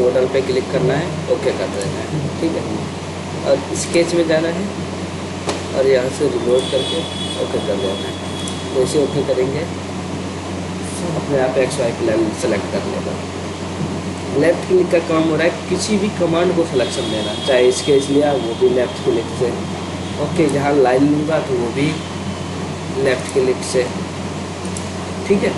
Model पे click करना है, ओके कर देना है, ठीक है। और स्केच में जाना है और यहाँ से रिलोड करके ओके कर देना है। जैसे ओके करेंगे अपने आप XY प्लेन सेलेक्ट कर लेगा। लेफ्ट क्लिक का काम हो रहा है किसी भी कमांड को सिलेक्शन देना, चाहे स्केच लिया वो भी लेफ्ट क्लिक से, ओके जहाँ लाइन लूँगा तो वो भी लेफ्ट क्लिक से, ठीक है।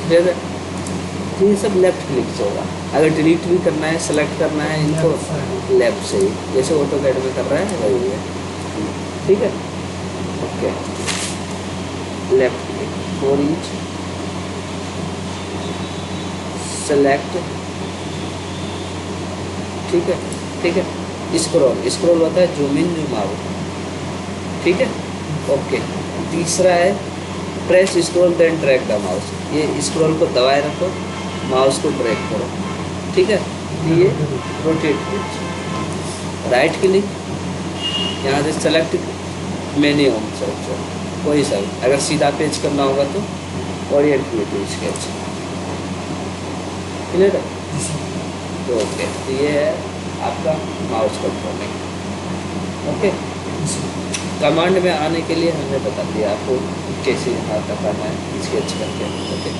फिर ये सब लेफ्ट क्लिक से होगा। अगर डिलीट भी करना है, सेलेक्ट करना है इनको लेफ्ट से ही, जैसे ऑटोकैड में कर रहा है वही है, ठीक है। Okay left click 4 inch select, ठीक है, ठीक है। स्क्रॉल होता है जूम इन जूम आउट, ठीक है। ओके तीसरा है press scroll then drag the mouse, ये स्क्रॉल को दबाए रखो, माउस को ड्रैग करो, ठीक है। ये रोटेट पेज, राइट क्लिक यहाँ से सेलेक्ट मेन्यू ऑप्शन कोई सा, अगर सीधा पेज करना होगा तो ओरिएंटेड स्केच, क्लियर है। तो ओके तो ये है आपका माउस कंट्रोलिंग, ओके। कमांड में आने के लिए हमने बता दिया आपको कैसे यहाँ तक आना है स्केच करके, ओके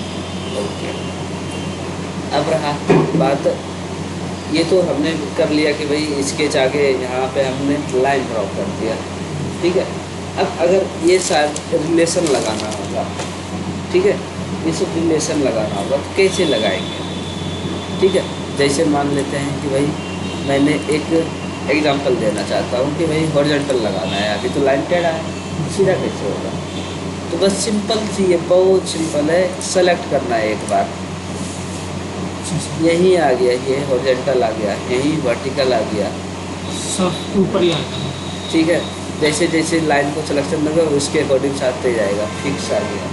ओके। अब रहा बात, ये तो हमने कर लिया कि भाई स्केच आगे यहाँ पे हमने लाइन ड्रॉ कर दिया, ठीक है। अब अगर ये शायद रिलेशन लगाना होगा, ठीक है, ये सब रिलेशन लगाना होगा तो कैसे लगाएंगे, ठीक है। जैसे मान लेते हैं कि भाई मैंने एक एग्जांपल देना चाहता हूँ कि भाई हॉरिजॉन्टल लगाना है, अभी तो लाइन टेढ़ा है, सीधा कैसे होगा। तो बस सिंपल सी है, बहुत सिंपल है, सेलेक्ट करना है एक बार, यही आ गया, ये हॉरिजॉन्टल आ गया, यही वर्टिकल आ गया, सब ऊपर ही आएगा, ठीक है। जैसे जैसे लाइन को सिलेक्शन देगा उसके अकॉर्डिंग साथते जाएगा, फिक्स आ गया,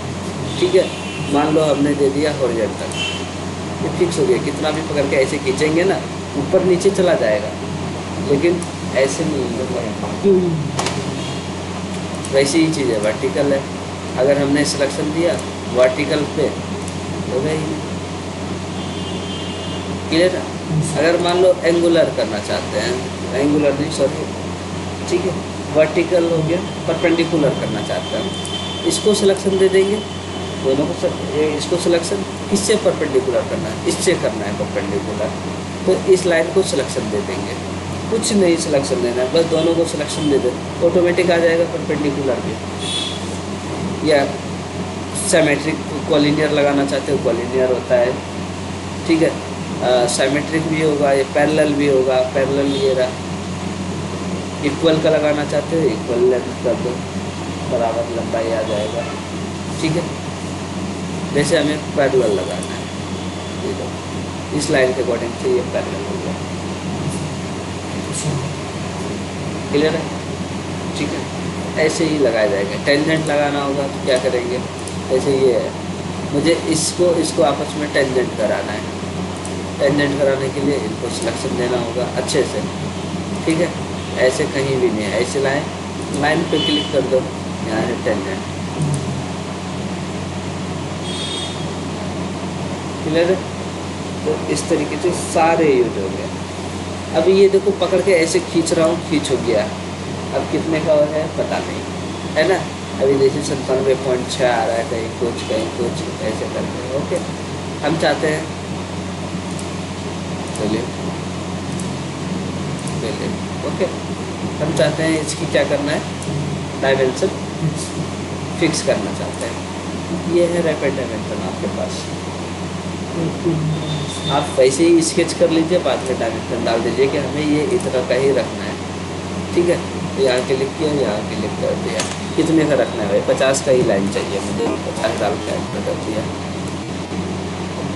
ठीक है। मान लो हमने दे दिया हॉरिजॉन्टल, ये फिक्स हो गया, कितना भी पकड़ के ऐसे खींचेंगे ना ऊपर नीचे चला जाएगा, लेकिन ऐसे नहीं। वैसी ही चीज़ है, वर्टिकल है, अगर हमने सिलेक्शन दिया वर्टिकल पे हो गई, क्लियर है। अगर मान लो एंगुलर करना चाहते हैं, एंगुलर नहीं सॉरी, ठीक है, वर्टिकल हो गया, परपेंडिकुलर करना चाहते हैं, इसको सिलेक्शन दे देंगे, दोनों को इसको सिलेक्शन, किससे परपेंडिकुलर करना है, इससे करना है परपेंडिकुलर, तो इस लाइन को सिलेक्शन दे देंगे, कुछ नहीं सिलेक्शन देना है, बस दोनों को सिलेक्शन दे दे, ऑटोमेटिक आ जाएगा परपेंडिकुलर भी। या सिमेट्रिक कॉलिनियर लगाना चाहते हो, कॉलिनियर होता है, ठीक है। सिमेट्रिक भी होगा, ये पैरेलल भी होगा, पैरेलल ये रहा। इक्वल का लगाना चाहते हो, इक्वल लेंथ कर दो, बराबर लंबाई आ जाएगा, ठीक है। जैसे हमें पैरेलल लगाना है, ये दो, इस लाइन के अकॉर्डिंग से ये पैरेलल हो गया, क्लियर है, ठीक है। ऐसे ही लगाया जाएगा। टेंजेंट लगाना होगा तो क्या करेंगे, ऐसे ये है, मुझे इसको आपस में टेंजेंट कराना है, टेंजेंट कराने के लिए इनको सिलेक्शन देना होगा अच्छे से, ठीक है। ऐसे कहीं भी नहीं है, ऐसे लाइन पे क्लिक कर दो, यहाँ है टेंजेंट, क्लियर है। तो इस तरीके से सारे यूज हो गए। अभी ये देखो पकड़ के ऐसे खींच रहा हूँ, खींच हो गया, अब कितने का है पता नहीं, है ना। अभी जैसे 97.6 आ रहा है, कहीं कुछ ऐसे करते हैं, ओके। हम चाहते हैं चलिए ओके, हम चाहते हैं इसकी क्या करना है, डायमेंशन फिक्स करना चाहते हैं। ये है रैपिड डायमेंशन आपके पास, आप वैसे ही स्केच कर लीजिए, बाद में डायमेंशन डाल दीजिए कि हमें ये इतना का ही रखना है, ठीक है। तो यहाँ क्लिक किया, यहाँ क्लिक कर दिया, कितने का रखना है भाई, 50 का ही लाइन चाहिए मुझे, 50 डाल के एंटर कर दिया।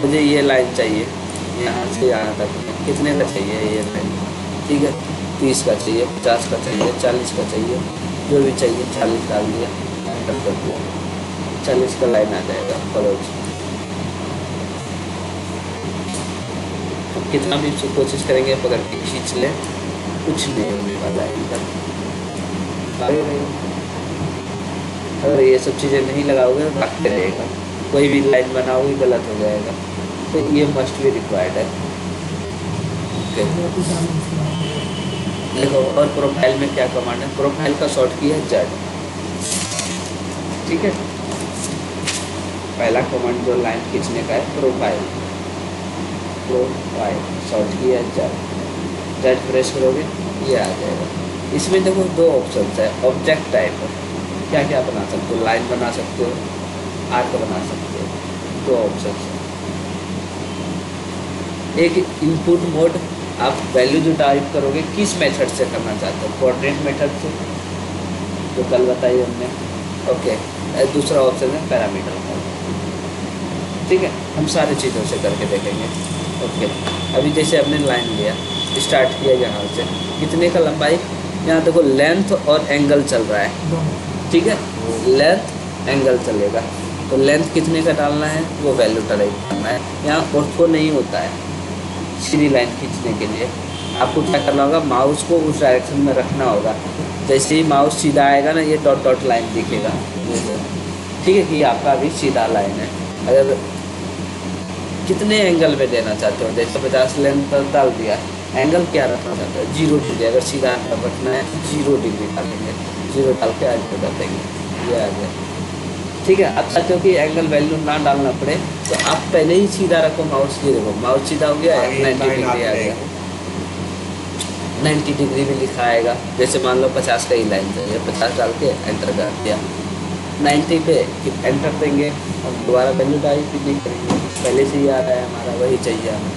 मुझे ये लाइन चाहिए यहाँ से यहाँ तक, कितने का चाहिए ये लाइन, ठीक है। 30 का चाहिए, 50 का चाहिए, 40 का चाहिए, जो भी चाहिए 40 डाल दिया, एंटर कर दिया, 40 का लाइन आ जाएगा क्लोज। कितना भी कोशिश करेंगे पकड़ के खींच ले, कुछ नहीं होने वाला है इधर। अगर ये सब चीज़ें नहीं लगाओगे तो भागते रहेगा, कोई भी लाइन बनाओगे गलत हो जाएगा, तो ये मस्ट भी रिक्वायर्ड है। ओके, देखो और प्रोफाइल में क्या कमांड है, प्रोफाइल का शॉर्ट की है जेड। ठीक है, पहला कमांड जो लाइन खींचने का है प्रोफाइल, प्रोफाइल शॉर्ट की है जेड। जेड प्रेस करोगे ये आ जाएगा। इसमें देखो दो ऑप्शन है, ऑब्जेक्ट टाइप क्या क्या बना सकते हो, लाइन बना सकते हो, आर्क बना सकते हो, दो ऑप्शन है। एक इनपुट मोड, आप वैल्यू जो टाइप करोगे किस मेथड से करना चाहते हो, कोऑर्डिनेट मेथड से जो कल बताई हमने। ओके, दूसरा ऑप्शन है पैरामीटर का। ठीक है, हम सारी चीज़ों से करके देखेंगे। ओके, अभी जैसे हमने लाइन लिया, स्टार्ट किया यहाँ से, कितने का लंबाई, यहाँ देखो लेंथ और एंगल चल रहा है। ठीक है, लेंथ एंगल चलेगा, तो लेंथ कितने का डालना है वो वैल्यू टाइप करना है। यहाँ ऑर्थो नहीं होता है, सीधी लाइन खींचने के लिए आपको क्या करना होगा, माउस को उस डायरेक्शन में रखना होगा। जैसे ही माउस सीधा आएगा ना, ये डॉट डॉट लाइन दिखेगा। ठीक है, कि आपका अभी सीधा लाइन है। अगर कितने एंगल में देना चाहते हो, जैसे 50 लेंथ पर डाल दिया, एंगल क्या रखना चाहते हो 0 डिग्री। अगर सीधा एंगल रखना है 0 डिग्री डालेंगे, 0 डाल के आज कर देंगे, ये आ गया। ठीक है, आप चाहते हो कि एंगल वैल्यू ना डालना पड़े, तो आप पहले ही सीधा रखो माउस। ये देखो माउस सीधा हो गया, 90 डिग्री आ गया, 90 डिग्री भी लिखा आएगा। जैसे मान लो 50 का ही लाइन चाहिए, 50 डाल के एंटर कर दिया, 90 पे फिर एंटर देंगे और दोबारा वैल्यू टाइप भी नहीं करेंगे, पहले से ही आ रहा है हमारा, वही चाहिए हमें।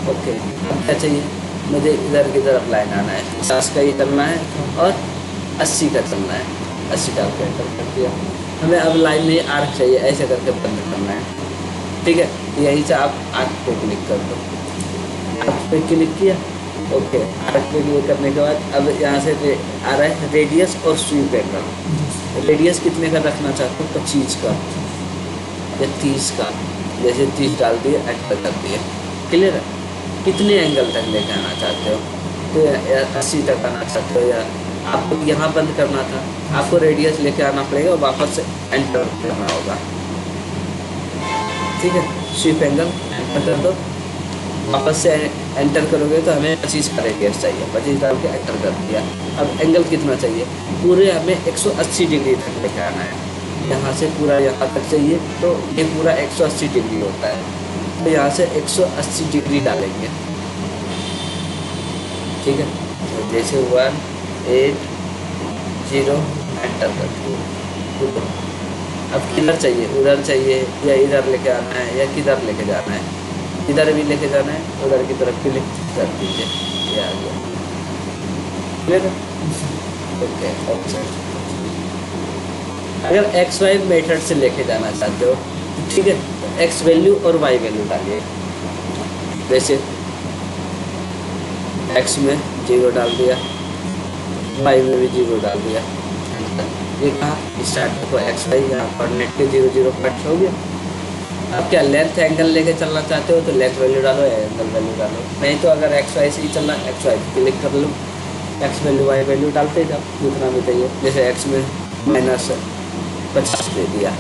ओके, अब क्या चाहिए, मुझे इधर की तरफ लाइन आना है, 50 का ही करना है और 80 का चलना है, 80 डाल के एंटर कर दिया। हमें अब लाइन में आर्क चाहिए, ऐसे करके बंद करना है। ठीक है, यहीं से आप आर्क पे क्लिक कर दो, आर्क पे क्लिक किया। ओके, आर्क पे क्लिक करने के बाद अब यहाँ से आ रहा है रेडियस और स्वीप एंगल। रेडियस कितने का रखना चाहते हो, 25 का या 30 का, जैसे 30 डाल दिए एंटर कर दिए। क्लियर है, कितने एंगल तक लेके आना चाहते हो, तो 80 तक आना चाहते हो, या आपको यहाँ बंद करना था, आपको रेडियस लेके आना पड़ेगा और वापस से एंटर करना होगा। ठीक है, स्वीप एंगल एंटर कर दो, वापस से एंटर करोगे तो हमें 25 का रेडियस चाहिए, 25 डाल के एंटर कर दिया। अब एंगल कितना चाहिए, पूरे हमें 180 डिग्री तक लेके आना है, यहाँ से पूरा यहाँ तक चाहिए, तो ये पूरा 180 डिग्री होता है, तो यहाँ से 180 डिग्री डालेंगे। ठीक है, तो जैसे 1 8 0 एंटर कर दिया। अब किधर चाहिए, उधर चाहिए या इधर लेके आना है, या किधर लेके जाना है, इधर भी लेके जाना है, उधर की तरफ क्लिक कर दीजिए, ये आ गया। क्लियर है, ओके। ऑप्शन अगर एक्स वाई मेथड से लेके जाना चाहते हो, ठीक है, तो एक्स वैल्यू और वाई वैल्यू डालिए। जैसे एक्स में 0 डाल दिया, वाई में भी 0 डाल दिया, ये कहाँ स्टार्ट को एक्स वाई यहाँ कोऑर्डिनेट के 0 0 कट हो गया। अब क्या लेंथ एंगल लेके चलना चाहते हो तो लेंथ वैल्यू डालो या एंगल वैल्यू डालो, नहीं तो अगर एक्स वाई से ही चलना, एक्स वाई क्लिक कर लो, एक्स वैल्यू वाई वैल्यू डालते जाओ जितना भी चाहिए। जैसे एक्स में -50 दे दिया,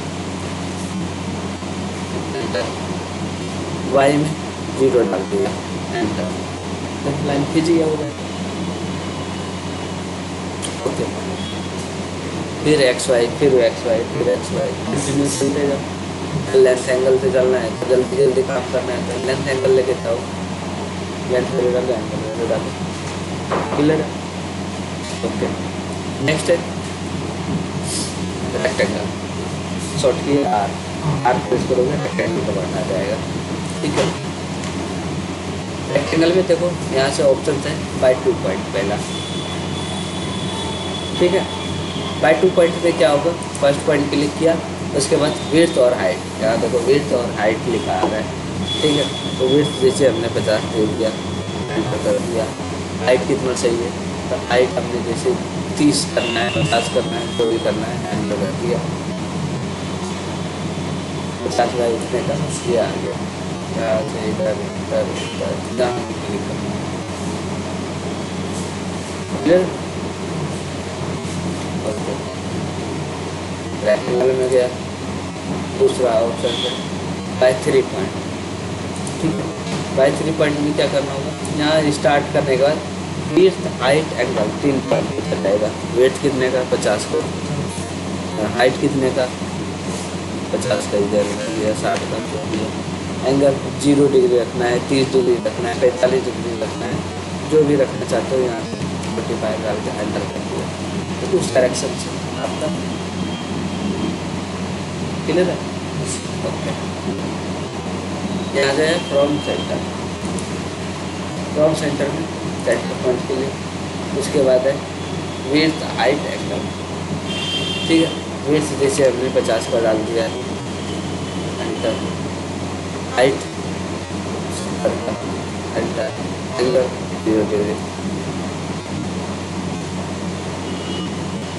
वाई में 0 डाल दिया, एंटर, लाइन खींच गया हो जाए। ओके, फिर एक्स वाई, फिर एक्स वाई, फिर एक्स वाई, कंटिन्यूस चलते जाओ। लेंथ एंगल से चलना है तो जल्दी जल्दी काम करना है तो लेंथ एंगल लेके जाओ, लेंथ वैल्यू डालो, एंगल वैल्यू डालो। क्लियर है, ओके। नेक्स्ट है रेक्टेंगल, शॉर्ट की आर, आर प्रेस करोगे रेक्टेंगल का बटन आ जाएगा। ठीक है, रेक्टेंगल में देखो यहाँ से ऑप्शन है बाय 2 पॉइंट पहला। ठीक है, बाय 2 पॉइंट पे क्या होगा, फर्स्ट पॉइंट क्लिक किया, उसके बाद विड्थ और हाइट, यहाँ देखो विड्थ और हाइट लिखा आ रहा है। ठीक है, तो विड्थ जैसे हमने 50 दे दिया, एंटर कर दिया। हाइट कितना चाहिए, तो हाइट हमने जैसे 30 करना है, 50 करना है, जो भी करना है, एंटर कर दिया। 50 बाई इतने का ये आ गया, यहाँ से इधर इधर इधर जहाँ क्लिक करना है। Clear, okay. रेक्टेंगल में गया, दूसरा ऑप्शन है बाय 3 पॉइंट। ठीक है, बाय 3 पॉइंट में क्या करना होगा, यहाँ स्टार्ट करने के बाद विड्थ हाइट एंगल 3 पॉइंट चल जाएगा। वेट कितने का 50 का, हाइट कितने का 50 का, इधर या 60 का, जो भी है। एंगल 0 डिग्री रखना है, 30 डिग्री रखना है, 45 डिग्री रखना है, जो भी रखना चाहते हो। यहाँ 45 डाल के एंटर कर दिया तो उस डायरेक्शन से आपका क्लियर है। ओके, यहाँ जाए फ्रॉम सेंटर, फ्रॉम सेंटर में सेंटर पॉइंट के लिए। उसके बाद है विड्थ हाइट एंगल। ठीक है, विड्थ जैसे हमने 50 का डाल दिया है, enter, height enter, angle 0 degree.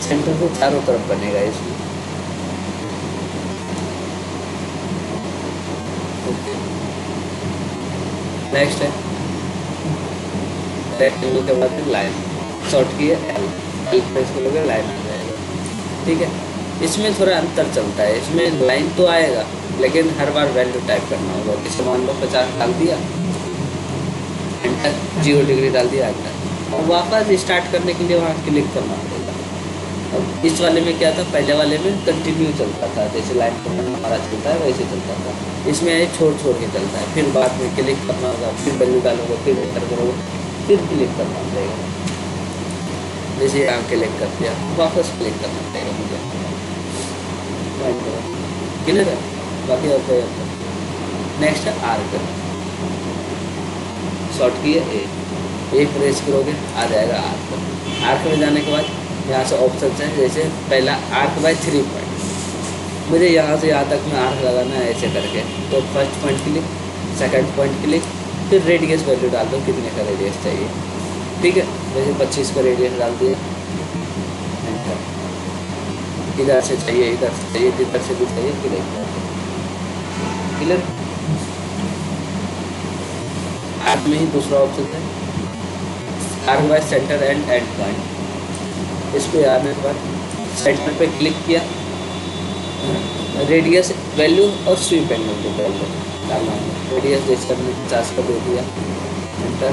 Centre को चारों तरफ बनेगा इसमें। नेक्स्ट है रेक्टेंगल के बाद लाइन, शॉर्ट की है एल, एल प्रेस करोगे लाइन आ जाएगा। ठीक है, इसमें थोड़ा अंतर चलता है, इसमें लाइन तो आएगा लेकिन हर बार वैल्यू टाइप करना होगा। जैसे मान लो 50 डाल दिया, एंटर, 0 डिग्री डाल दिया, एंटर, और वापस स्टार्ट करने के लिए वहाँ क्लिक करना पड़ेगा। अब इस वाले में क्या था, पहले वाले में कंटिन्यू चलता था, जैसे लाइन हमारा चलता है वैसे चलता था। इसमें ये छोड़ छोड़ के चलता है, फिर बाद में क्लिक करना होगा, फिर वैल्यू डालोगे, फिर एंटर करोगे, फिर क्लिक करना पड़ेगा। जैसे यहाँ क्लिक कर दिया, वापस क्लिक करना पड़ेगा मुझे, क्लियर है। बाकी और कोई नेक्स्ट है आर्क, शॉर्ट की है ए प्रेस करोगे आ जाएगा आर्क। आर्क में जाने के बाद यहाँ से ऑप्शन है, जैसे पहला आर्क बाय 3 पॉइंट, मुझे यहाँ से यहाँ तक में आर्क लगाना है ऐसे करके। तो first point click, second point click, फिर रेडियस वैल्यू डाल दो कितने का रेडियस चाहिए। ठीक है, जैसे 25 का रेडियस डाल दिए, इधर से चाहिए, इधर से चाहिए, इधर से भी चाहिए, क्लियर। आर्क में ही दूसरा ऑप्शन है arc bye centre and and point. इस पे आने के बाद सेंटर पे क्लिक किया, रेडियस वैल्यू और स्वीप एंगल को वैल्यू डालना है। रेडियस जैसे हमने 50 का दे दिया, एंटर,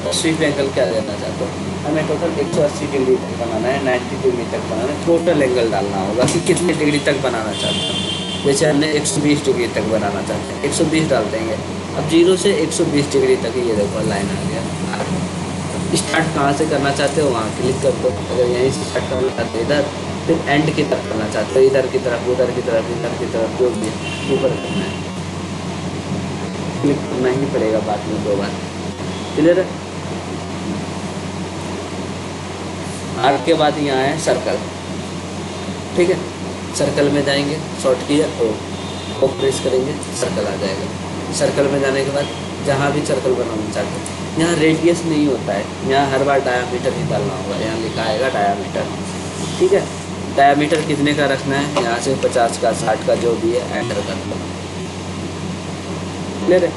और स्वीप एंगल क्या देना चाहते हो, हमें टोटल 180 डिग्री तक बनाना है, 90 डिग्री तक बनाना है। टोटल एंगल डालना होगा कि कितने डिग्री तक बनाना चाहते हैं। जैसे हमने 120 डिग्री तक बनाना चाहते हैं, 120 डाल देंगे। अब 0 से 120 डिग्री तक ये देखो लाइन आ गया। स्टार्ट कहाँ से करना चाहते हो वहाँ क्लिक कर दो। अगर यहीं से स्टार्ट करना चाहते हो इधर, फिर एंड की तरफ करना चाहते हो, इधर की तरफ, उधर की तरफ, इधर की तरफ, जो भी ऊपर करना है क्लिक करना ही पड़ेगा बाद में 2 बार, क्लियर है। आर्क के बाद यहाँ है सर्कल। ठीक है, सर्कल में जाएंगे, शॉर्ट किया तो प्रेस करेंगे, सर्कल आ जाएगा। सर्कल में जाने के बाद जहाँ भी सर्कल बनाना चाहते हैं, यहाँ रेडियस नहीं होता है, यहाँ हर बार डायामीटर ही डालना होगा। यहाँ लिखा आएगा डायामीटर। ठीक है, डायामीटर कितने का रखना है, यहाँ से 50 का, 60 का, जो भी है, एंटर कर दो, क्लियर है।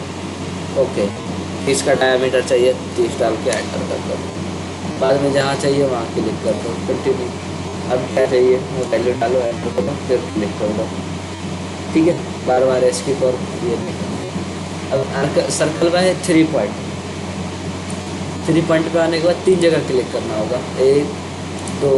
ओके, 30 का डायामीटर चाहिए, 30 डाल के एंटर कर दो। बाद में जहाँ चाहिए वहाँ क्लिक कर दो, कंटिन्यू। अब क्या चाहिए वो वैल्यू डालो, एंटर करो, फिर क्लिक कर दो। ठीक है, बार बार एस्केप और ये नहीं करना। अब आर्क सर्कल में है 3 पॉइंट, 3 पॉइंट पे आने के बाद 3 जगह क्लिक करना होगा, 1 2,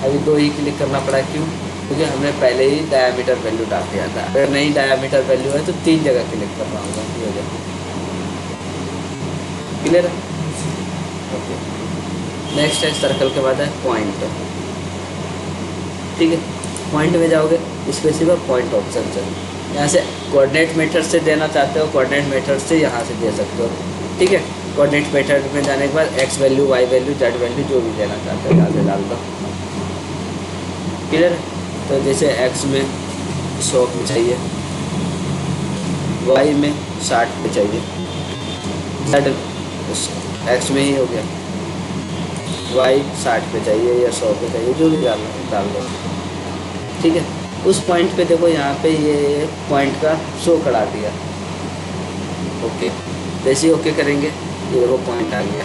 अभी 2 ही क्लिक करना पड़ा, क्यों, क्योंकि हमने पहले ही डायामीटर वैल्यू डाल दिया था। अगर नहीं डायामीटर वैल्यू है तो 3 जगह क्लिक करना होगा, ये देखो, क्लियर है। ओके, नेक्स्ट है सर्कल के बाद है पॉइंट। ठीक है, पॉइंट में जाओगे, स्पेसिफिक पॉइंट ऑप्शन से यहाँ से कोऑर्डिनेट मेथड से देना चाहते हो, कोऑर्डिनेट मेथड से यहाँ से दे सकते हो। ठीक है, कोऑर्डिनेट मेथड में जाने के बाद X value, Y value, Z value जो भी देना चाहते हो यहाँ से डाल दो, क्लियर है। तो जैसे एक्स में 100 पे चाहिए, वाई में 60 पे चाहिए, जेड एक्स में ही हो गया, वाई 60 पे चाहिए या 100 पे चाहिए, जो भी डाल दो। ठीक है, उस पॉइंट पे देखो यहाँ पे ये पॉइंट का शो करा दिया। ओके, जैसे ही ओके करेंगे ये देखो पॉइंट आ गया,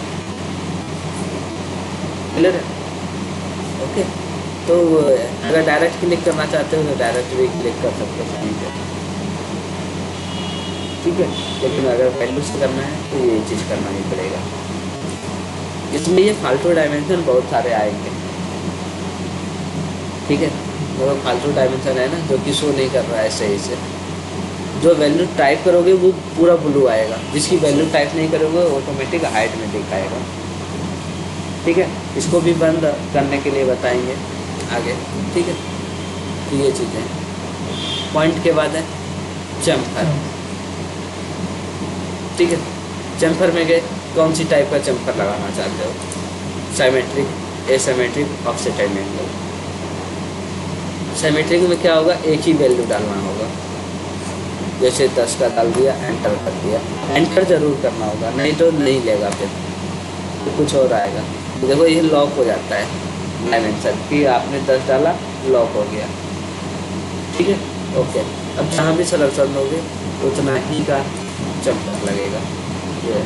क्लियर है। ओके, तो अगर डायरेक्ट क्लिक करना चाहते हो तो डायरेक्ट भी क्लिक कर सकते हो कहीं पे, ठीक है। लेकिन अगर वैल्यू से करना है तो ये चीज़ करना ही पड़ेगा। इसमें ये फालतू डायमेंशन बहुत सारे आएंगे, ठीक है। मतलब फालतू डायमेंशन है ना जो कि शो नहीं कर रहा है सही से। जो वैल्यू टाइप करोगे वो पूरा ब्लू आएगा, जिसकी वैल्यू टाइप नहीं करोगे ऑटोमेटिक हाइट में दिखाएगा, ठीक है। इसको भी बंद करने के लिए बताएंगे आगे, ठीक है। तो ये चीज़ें पॉइंट के बाद है चम्फर, ठीक है। चम्फर में गए, कौन सी टाइप का चम्फर लगाना चाहते हो, साइमेट्रिक, एसिमेट्रिक, ऑफसेटेड एंगल। साइमेट्रिक में क्या होगा, एक ही वैल्यू डालना होगा, जैसे 10 का डाल दिया, एंटर कर दिया। एंटर जरूर करना होगा, नहीं तो नहीं लेगा, फिर तो कुछ और आएगा। देखो ये लॉक हो जाता है डायमेंशन कि आपने 10 डाला, लॉक हो गया, ठीक है। ओके, अब जहाँ भी सिलेक्शन दोगे उतना ही का चम्फर लगेगा। ये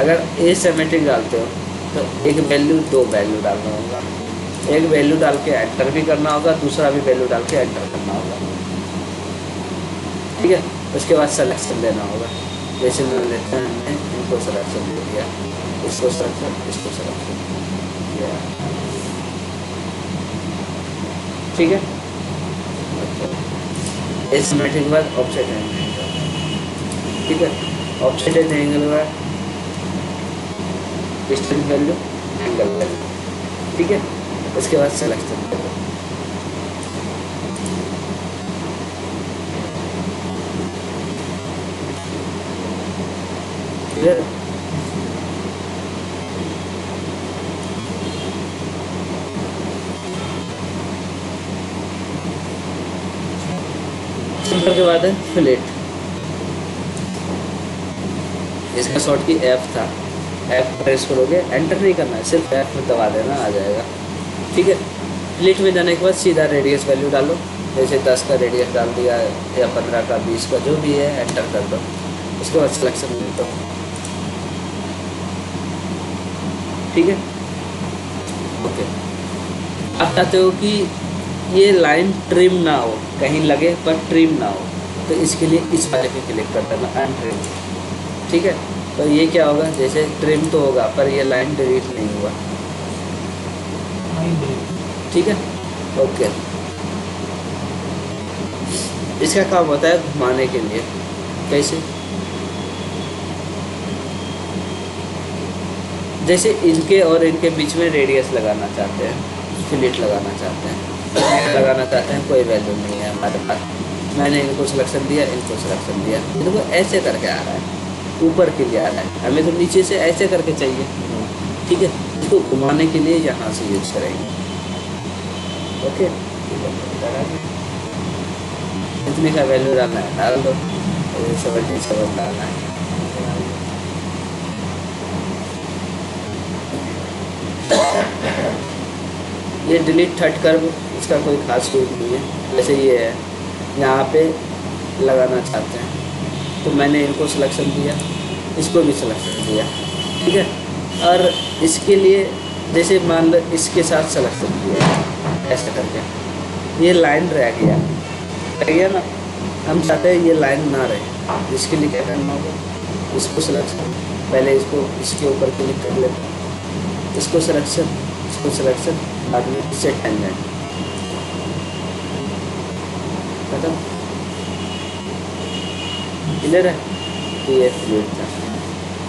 अगर एसिमेट्रिक डालते हो तो एक वैल्यू, दो वैल्यू डालना होगा, एक वैल्यू डाल के एंटर भी करना होगा, दूसरा भी वैल्यू डाल के एंटर करना होगा, ठीक है। उसके बाद सिलेक्शन देना होगा, जैसे मैं लेते हैं, हमने इनको सिलेक्शन दे दिया, इसको सिलेक्शन, इसको सिलेक्शन दिया, ठीक है। एसिमेट्रिक के बाद ऑफसेट एंगल, ठीक है। ऑफसेट एंगल के बाद डिस्टेंस वैल्यू, एंगल वैल्यू, ठीक है। उसके बाद सिलेक्शन करो, क्लियर। चम्फर के बाद है फिलेट। इसका शॉर्ट की एफ था, एफ प्रेस करोगे, एंटर नहीं करना है, सिर्फ एफ में दबा देना, आ जाएगा, ठीक है। फिलेट में जाने के बाद सीधा रेडियस वैल्यू डालो, जैसे 10 का रेडियस डाल दिया या 15 का, 20 का, जो भी है, एंटर कर दो। उसके बाद सिलेक्शन कर दो, ठीक है। ओके, आप चाहते हो कि ये लाइन ट्रिम ना हो, कहीं लगे पर ट्रिम ना हो, तो इसके लिए इस वाले पे क्लिक कर देना, अनट्रिम, ठीक है। तो ये क्या होगा, जैसे ट्रिम तो होगा पर ये लाइन डिलीट नहीं हुआ, ठीक है। ओके, इसका काम होता है घुमाने के लिए, कैसे, जैसे इनके और इनके बीच में रेडियस लगाना चाहते हैं, फिलेट लगाना चाहते हैं, लगाना चाहते हैं, कोई वैल्यू नहीं है हमारे पास, मैंने इनको सिलेक्शन दिया, इनको सिलेक्शन दिया, देखो ऐसे करके आ रहा है, ऊपर के लिए आ रहा है, हमें तो नीचे से ऐसे करके चाहिए, ठीक है। इसको घुमाने के लिए यहाँ से यूज करेंगे, ओके। इतने का वैल्यू डालना है, डाल दो, 77 डालना है, ये डिलीट थर्ड कर्व, इसका कोई खास यूज नहीं है, जैसे ये है, यहाँ पे लगाना चाहते हैं तो मैंने इनको सिलेक्शन दिया, इसको भी सिलेक्शन दिया, ठीक है। और इसके लिए जैसे मान लो इसके साथ सिलेक्शन दिया, ऐसे करके ये लाइन रह गया ना, हम चाहते हैं ये लाइन ना रहे, इसके लिए क्या करना होगा, इसको सिलेक्शन, पहले इसको इसके ऊपर क्लिक कर लेते हैं, इसको सिलेक्शन, इसको सिलेक्शन, बाद में सेट टेंजेंट, खत्म, क्लियर है। तो ये फ्लूइड था।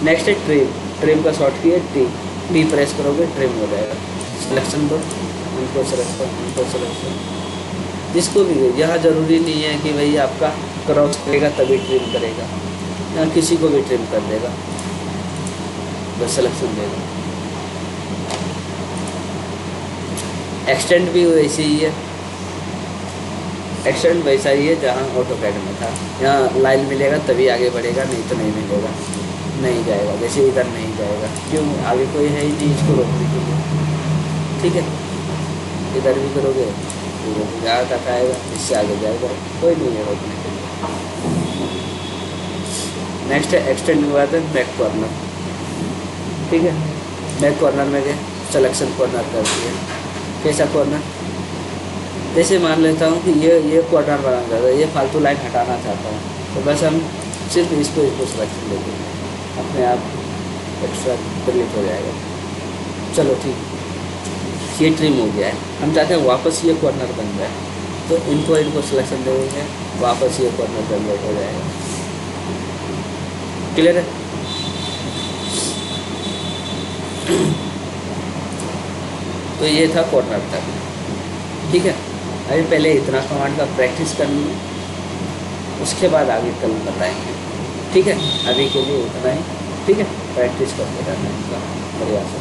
नेक्स्ट है ट्रिम, ट्रिम का शॉर्ट की है टी, टी प्रेस करोगे ट्रिम हो जाएगा, सिलेक्शन दो, उनको सिलेक्शन, उनको सिलेक्शन, जिसको भी, यहाँ ज़रूरी नहीं है कि भाई आपका क्रॉस करेगा तभी ट्रिम करेगा, यहाँ किसी को भी ट्रिम कर देगा, बस सिलेक्शन देगा। एक्सटेंड भी वैसे ही है, एक्सटेंड वैसा ही है जहाँ ऑटोकैड में था, यहाँ लाइन मिलेगा तभी आगे बढ़ेगा, नहीं तो नहीं मिलेगा, नहीं जाएगा, जैसे इधर नहीं जाएगा, क्यों, आगे कोई है ही नहीं इसको रोकने के लिए, ठीक है। इधर भी करोगे तो जहाँ तक आएगा, इससे आगे जाएगा, कोई नहीं है रोकने के लिए। नेक्स्ट है एक्सटेंड के बाद है बैक कॉर्नर, ठीक है। बैक कॉर्नर में गए, सिलेक्शन कॉर्नर कर दिया। कैसा कॉर्नर, जैसे मान लेता हूँ कि ये कॉर्नर बनाना चाहता है, ये फालतू लाइन हटाना चाहता हूँ, तो बस हम सिर्फ इसको सिलेक्शन दे देंगे, अपने आप एक्स्ट्रा डिलीट हो जाएगा। चलो ठीक, ये ट्रिम हो गया है। हम चाहते हैं वापस ये कॉर्नर बन जाए, तो इनको सिलेक्शन देंगे, वापस ये कॉर्नर जनरेट हो जाएगा। क्लियर है? तो ये था कॉर्नर तक, ठीक है। अभी पहले इतना कमांड का प्रैक्टिस करनी है, उसके बाद आगे कल बताएंगे, ठीक है। अभी के लिए इतना ही, ठीक है। प्रैक्टिस करते रहना इसका प्रयास।